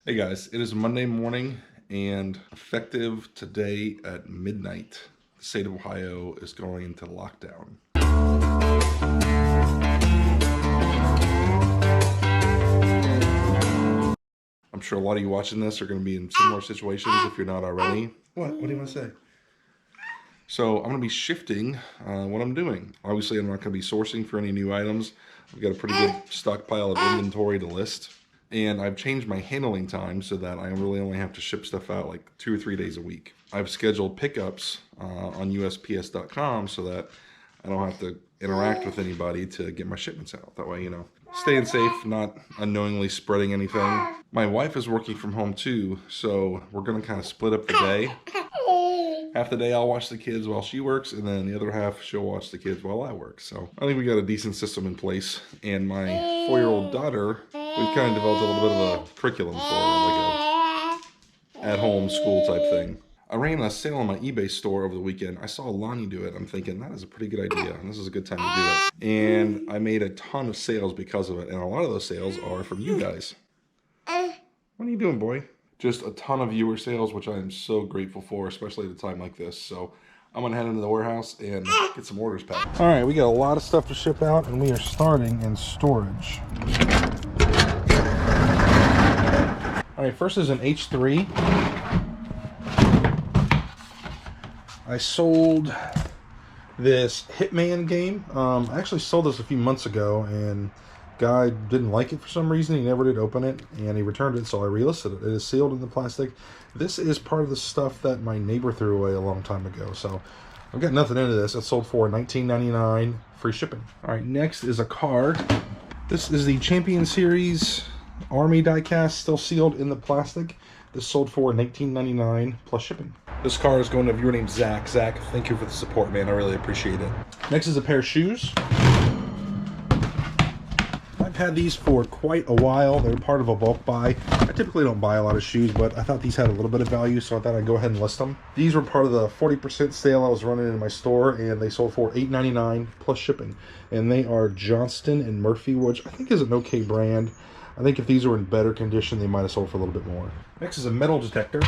Hey guys, it is Monday morning and effective today at midnight, the state of Ohio is going into lockdown. I'm sure a lot of you watching this are going to be in similar situations if you're not already. What do you want to say? So I'm going to be shifting what I'm doing. Obviously, I'm not going to be sourcing for any new items. I've got a pretty good stockpile of inventory to list. And I've changed my handling time so that I really only have to ship stuff out like 2 or 3 days a week. I've scheduled pickups on USPS.com so that I don't have to interact with anybody to get my shipments out. That way, staying safe, not unknowingly spreading anything. My wife is working from home too, so we're going to kind of split up the day. Half the day I'll watch the kids while she works, and then the other half she'll watch the kids while I work. So I think we got a decent system in place. And my 4-year-old daughter, we've kind of developed a little bit of a curriculum for her, like a at-home school type thing. I ran a sale on my eBay store over the weekend. I saw Lonnie do it. I'm thinking that is a pretty good idea, and this is a good time to do it. And I made a ton of sales because of it, and a lot of those sales are from you guys. What are you doing, boy? Just a ton of viewer sales, which I am so grateful for, especially at a time like this. So I'm going to head into the warehouse and get some orders packed. All right, we got a lot of stuff to ship out, and we are starting in storage. All right, first is an H3. I sold this Hitman game. I actually sold this a few months ago, and guy didn't like it for some reason. He never did open it, and he returned it, so I relisted it. It is sealed in the plastic. This is part of the stuff that my neighbor threw away a long time ago, so I've got nothing into this. It sold for $19.99, free shipping. All right, next is a card. This is the Champion Series Army diecast, still sealed in the plastic. This sold for $19.99 plus shipping. This card is going to a viewer named Zach. Zach, thank you for the support, man. I really appreciate it. Next is a pair of shoes. I've had these for quite a while. They're part of a bulk buy. I typically don't buy a lot of shoes, but I thought these had a little bit of value, so I thought I'd go ahead and list them. These were part of the 40% sale I was running in my store, and they sold for $8.99 plus shipping. And they are Johnston and Murphy, which I think is an okay brand. I think if these were in better condition, they might have sold for a little bit more. Next is a metal detector.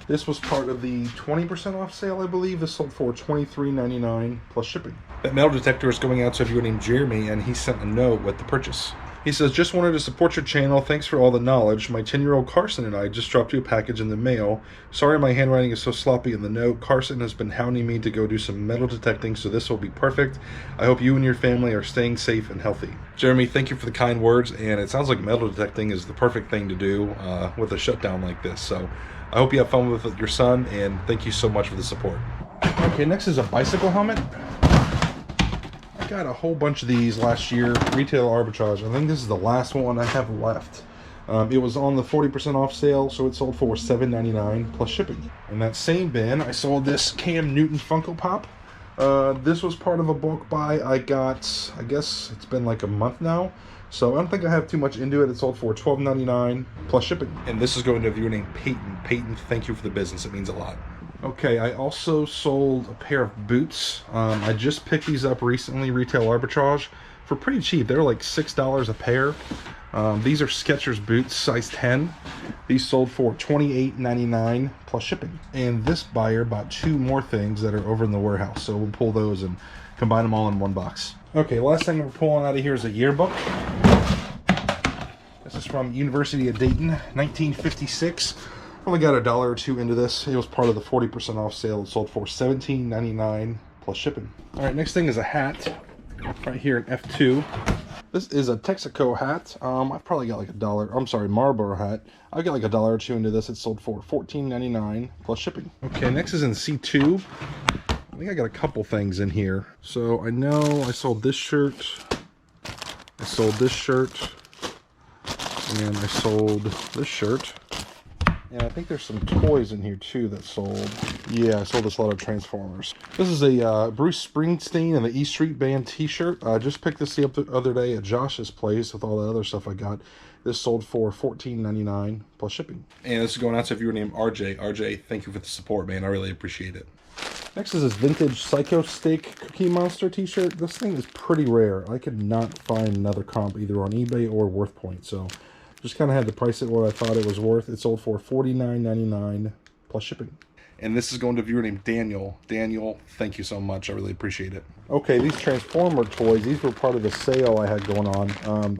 This was part of the 20% off sale, I believe. This sold for $23.99 plus shipping. That metal detector is going out to a viewer named Jeremy, and he sent a note with the purchase. He says, just wanted to support your channel. Thanks for all the knowledge. My 10-year-old Carson and I just dropped you a package in the mail. Sorry my handwriting is so sloppy in the note. Carson has been hounding me to go do some metal detecting, so this will be perfect. I hope you and your family are staying safe and healthy. Jeremy, thank you for the kind words, and it sounds like metal detecting is the perfect thing to do with a shutdown like this. So I hope you have fun with your son, and thank you so much for the support. Okay, next is a bicycle helmet. I got a whole bunch of these last year, retail arbitrage. I think this is the last one I have left. It was on the 40% off sale, so it sold for $7.99 plus shipping. In that same bin, I sold this Cam Newton Funko Pop. This was part of a bulk buy I got, I guess it's been like a month now. So I don't think I have too much into it. It sold for $12.99 plus shipping. And this is going to a viewer named Peyton. Peyton, thank you for the business. It means a lot. Okay, I also sold a pair of boots. I just picked these up recently, retail arbitrage, for pretty cheap. They're like $6 a pair. These are Skechers boots, size 10. These sold for $28.99 plus shipping. And this buyer bought 2 more things that are over in the warehouse. So we'll pull those and combine them all in one box. Okay, last thing we're pulling out of here is a yearbook. This is from University of Dayton, 1956. Only got $1 or $2 into this. It was part of the 40% off sale. It sold for $17.99 plus shipping. All right, next thing is a hat. Right here in F2. This is a Texaco hat. I've probably got like $1. I'm sorry, Marlboro hat. I've got like $1 or $2 into this. It sold for $14.99 plus shipping. Okay, next is in C2. I think I got a couple things in here. So I know I sold this shirt. I sold this shirt. And I sold this shirt. And I think there's some toys in here too that sold. Yeah, I sold this lot of Transformers. This is a Bruce Springsteen and the E Street Band t-shirt. I just picked this up the other day at Josh's place with all the other stuff I got. This sold for $14.99 plus shipping. And this is going out to a viewer named RJ. RJ, thank you for the support, man. I really appreciate it. Next is this vintage Psycho Steak Cookie Monster t-shirt. This thing is pretty rare. I could not find another comp either on eBay or WorthPoint. So Just kind of had to price it what I thought it was worth. It sold for $49.99 plus shipping. And this is going to a viewer named Daniel. Daniel, thank you so much. I really appreciate it. Okay, these Transformer toys, these were part of the sale I had going on.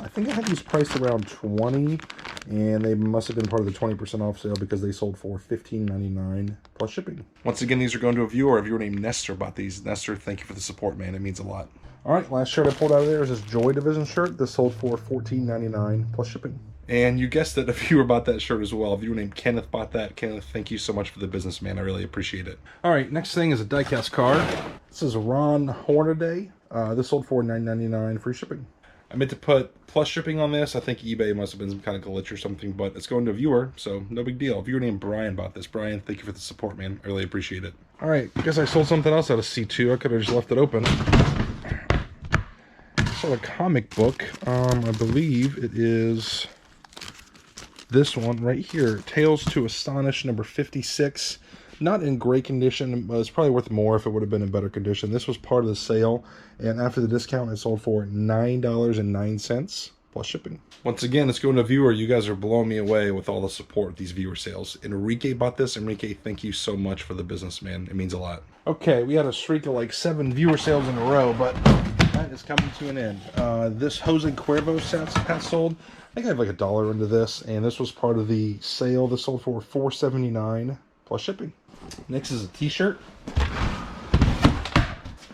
I think I had these priced around $20, and they must have been part of the 20% off sale because they sold for $15.99 plus shipping. Once again, these are going to a viewer named Nestor bought these. Nestor, thank you for the support, man. It means a lot. All right, last shirt I pulled out of there is this Joy Division shirt. This sold for $14.99 plus shipping. And you guessed it, a viewer bought that shirt as well. A viewer named Kenneth bought that. Kenneth, thank you so much for the business, man. I really appreciate it. All right, next thing is a diecast card. This is Ron Hornaday. This sold for $9.99 free shipping. I meant to put plus shipping on this. I think eBay must have been some kind of glitch or something, but it's going to a viewer, so no big deal. A viewer named Brian bought this. Brian, thank you for the support, man. I really appreciate it. All right, I guess I sold something else out of C2. I could have just left it open. I sold a comic book. I believe it is this one right here, Tales to Astonish number 56. Not in great condition, but it's probably worth more if it would have been in better condition. This was part of the sale, and after the discount, it sold for $9.09 plus shipping. Once again, let's go into viewer. You guys are blowing me away with all the support with these viewer sales. Enrique bought this. Enrique, thank you so much for the business, man. It means a lot. Okay, we had a streak of like 7 viewer sales in a row, but that is coming to an end. This Jose Cuervo hat sold. I think I have like $1 into this, and this was part of the sale. This sold for $4.79 plus shipping. Next is a t-shirt.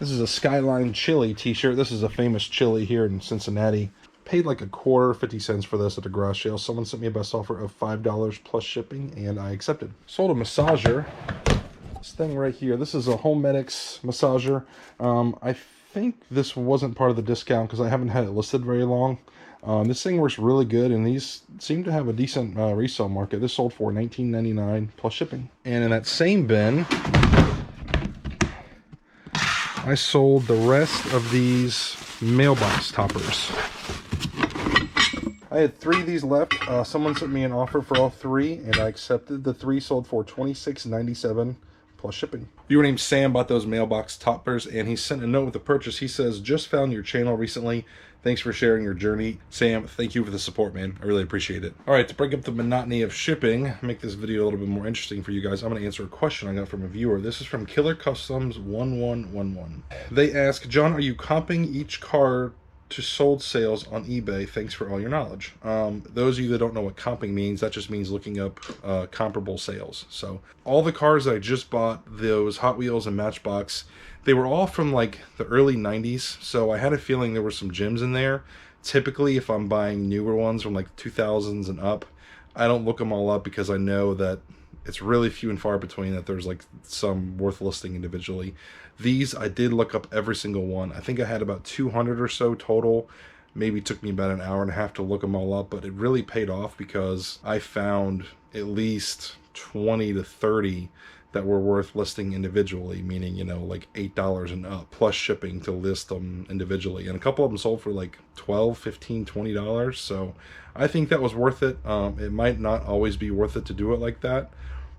This is a Skyline Chili t-shirt. This is a famous chili here in Cincinnati. Paid like $1.25, 50 cents for this at the garage sale. Someone sent me a best offer of $5 plus shipping, and I accepted. Sold a massager. This thing right here. This is a Homedics massager. I think this wasn't part of the discount because I haven't had it listed very long. This thing works really good, and these seem to have a decent resale market. This sold for $19.99 plus shipping. And in that same bin, I sold the rest of these mailbox toppers. I had 3 of these left. Someone sent me an offer for all 3, and I accepted. The 3 sold for $26.97 plus shipping. Viewer named Sam bought those mailbox toppers, and he sent a note with the purchase. He says, just found your channel recently. Thanks for sharing your journey. Sam, thank you for the support, man. I really appreciate it. All right, to break up the monotony of shipping, make this video a little bit more interesting for you guys, I'm going to answer a question I got from a viewer. This is from Killer Customs 1111. They ask, John, are you comping each car to sold sales on eBay? Thanks for all your knowledge. Those of you that don't know what comping means, that just means looking up comparable sales. So all the cars that I just bought, those Hot Wheels and Matchbox, they were all from like the early 90s. So I had a feeling there were some gems in there. Typically, if I'm buying newer ones from like 2000s and up, I don't look them all up because I know that it's really few and far between that there's like some worth listing individually. These, I did look up every single one. I think I had about 200 or so total. Maybe took me about an hour and a half to look them all up, but it really paid off because I found at least 20 to 30 that were worth listing individually, meaning, you know, like $8 and up plus shipping to list them individually. And a couple of them sold for like $12, $15, $20. So I think that was worth it. It might not always be worth it to do it like that,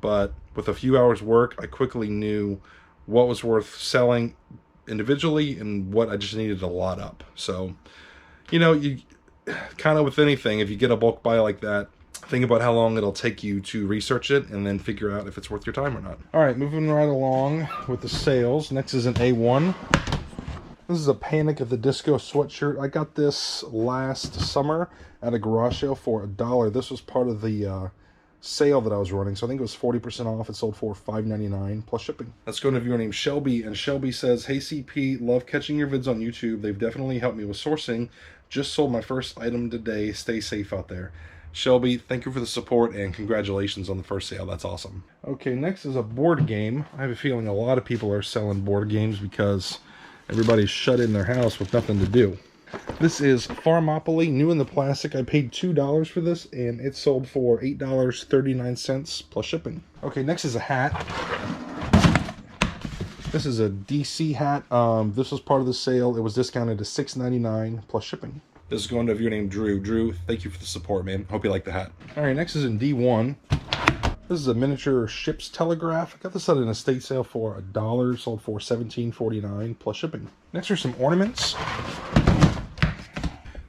but with a few hours work, I quickly knew what was worth selling individually and what I just needed to lot up. So, you know, you kind of with anything, if you get a bulk buy like that, think about how long it'll take you to research it and then figure out if it's worth your time or not. All right, moving right along with the sales. Next is an A1. This is a Panic at the Disco sweatshirt. I got this last summer at a garage sale for $1. This was part of the sale that I was running, so I think it was 40% off. It sold for $5.99 plus shipping. Let's go to a viewer named Shelby, and Shelby says, hey CP, love catching your vids on YouTube. They've definitely helped me with sourcing. Just sold my first item today. Stay safe out there. Shelby, thank you for the support and congratulations on the first sale. That's awesome. Okay, next is a board game. I have a feeling a lot of people are selling board games because everybody's shut in their house with nothing to do. This is Farmopoly, new in the plastic. I paid $2 for this, and it sold for $8.39 plus shipping. Okay, next is a hat. This is a DC hat. This was part of the sale. It was discounted to $6.99 plus shipping. This is going to a viewer named Drew. Drew, thank you for the support, man. Hope you like the hat. All right, next is in D1. This is a miniature ship's telegraph. I got this at an estate sale for $1. Sold for $17.49 plus shipping. Next are some ornaments.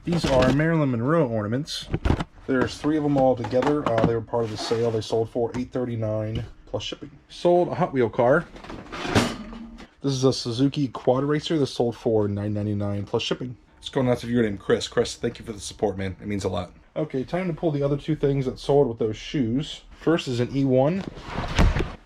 These are Marilyn Monroe ornaments. There's 3 of them all together. They were part of the sale. They sold for $839 plus shipping. Sold a Hot Wheel car. This is a Suzuki Quad Racer. This sold for $999 plus shipping. It's going out to viewer named Chris. Chris, thank you for the support, man. It means a lot. Okay, time to pull the other 2 things that sold with those shoes. First is an E1.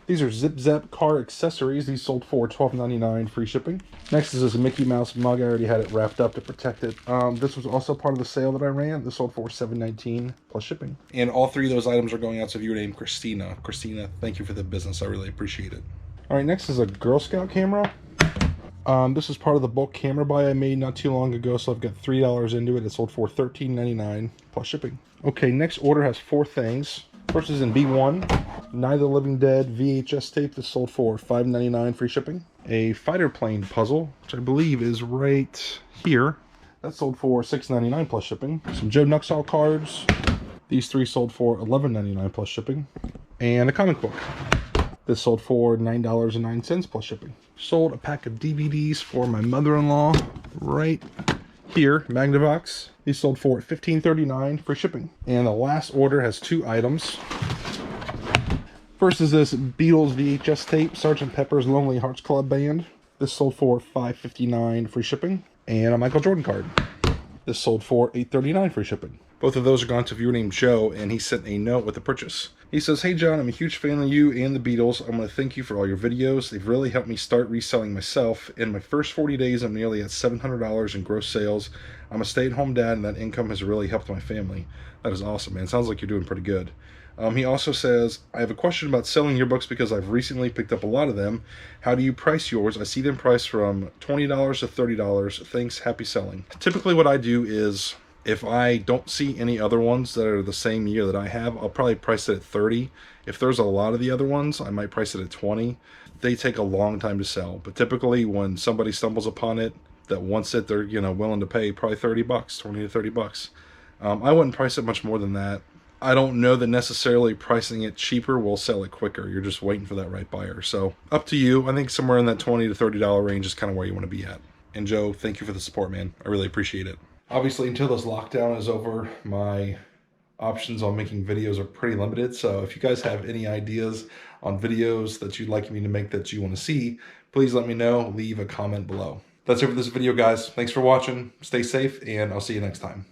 These are Zip Zap car accessories. These sold for $12.99 free shipping. Next is this Mickey Mouse mug. I already had it wrapped up to protect it. This was also part of the sale that I ran. This sold for $7.19 plus shipping. And all 3 of those items are going out to viewer named Christina. Christina, thank you for the business. I really appreciate it. All right, next is a Girl Scout camera. This is part of the bulk camera buy I made not too long ago, so I've got $3 into it. It sold for $13.99 plus shipping. Okay, next order has 4 things. First is in B1, Night of the Living Dead VHS tape. This sold for $5.99 free shipping. A fighter plane puzzle, which I believe is right here. That sold for $6.99 plus shipping. Some Joe Nuxall cards. These 3 sold for $11.99 plus shipping. And a comic book. This sold for $9.09 plus shipping. Sold a pack of DVDs for my mother-in-law right here, Magnavox. These sold for $15.39 for shipping. And the last order has 2 items. First is this Beatles VHS tape, Sgt. Pepper's Lonely Hearts Club Band. This sold for $5.59 free shipping. And a Michael Jordan card. This sold for $8.39 free shipping. Both of those are gone to a viewer named Joe, and he sent a note with the purchase. He says, "Hey John, I'm a huge fan of you and the Beatles. I want to thank you for all your videos. They've really helped me start reselling myself. In my first 40 days, I'm nearly at $700 in gross sales. I'm a stay-at-home dad, and that income has really helped my family." That is awesome, man. Sounds like you're doing pretty good. He also says, "I have a question about selling your books because I've recently picked up a lot of them. How do you price yours? I see them priced from $20 to $30. Thanks, happy selling." Typically what I do is, if I don't see any other ones that are the same year that I have, I'll probably price it at $30. If there's a lot of the other ones, I might price it at $20. They take a long time to sell, but typically when somebody stumbles upon it that wants it, they're willing to pay probably $30, $20 to $30. I wouldn't price it much more than that. I don't know that necessarily pricing it cheaper will sell it quicker. You're just waiting for that right buyer. So up to you. I think somewhere in that $20 to $30 range is kind of where you want to be at. And Joe, thank you for the support, man. I really appreciate it. Obviously, until this lockdown is over, my options on making videos are pretty limited. So if you guys have any ideas on videos that you'd like me to make that you want to see, please let me know. Leave a comment below. That's it for this video, guys. Thanks for watching. Stay safe, and I'll see you next time.